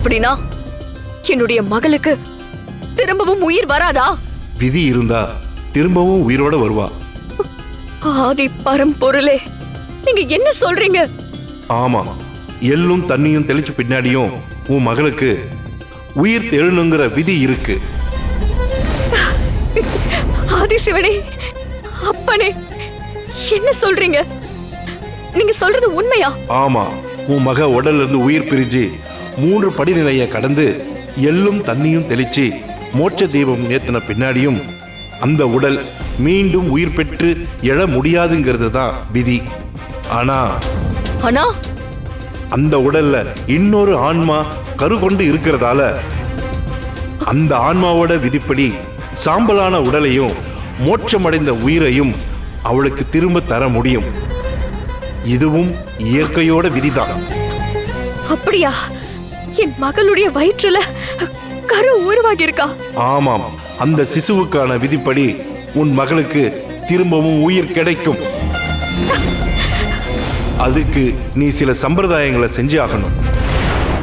அப்படின்னா என்னுடைய மகளுக்கு திரும்பவும் உயிர் வராதா? விதி இருந்தா திரும்பவும் உயிரோட வருவா. ஆதி பரம்பொருளே, நீங்க என்ன சொல்றீங்க? ஆமா, எள்ளும் தண்ணியும் தெளிச்ச பின்னாடியும் உன் மகளுக்கு உயிர் எழுணுங்கிற விதி இருக்கு. ஆதிசிவனே, அப்பனே, என்ன சொல்றீங்க? நீங்க சொல்றது உண்மையா? ஆமா, உன் மக உடல்ல இருந்து உயிர் பிரிஞ்சு 3 படிநிலையை கடந்து எள்ளும் தண்ணியும் தெளிச்சு மோட்ச தீபம் ஏத்தின பின்னாடியும் அந்த உடல் மீண்டும் உயிர் பெற்று எழ முடியாதுங்கிறது தான் விதி. ஆனா அந்த உடல்ல இன்னொரு ஆன்மா கரு கொண்டு இருக்கிறதால அந்த ஆன்மாவோட விதிப்படி சாம்பலான உடலையும் மோட்சமடைந்த உயிரையும் அவளுக்கு திரும்ப தர முடியும். இதுவும் இயற்கையோட விதிதான். அப்படியா? என் மகளுடைய வயிற்றுல கரு உருவாகி இருக்கா? ஆமாம், அந்த சிசுவுக்கான விதிப்படி உன் மகளுக்கு திரும்பவும் உயிர் கிடைக்கும். அதுக்கு நீ சில சம்பிரதாயங்களை செஞ்சு ஆகணும்.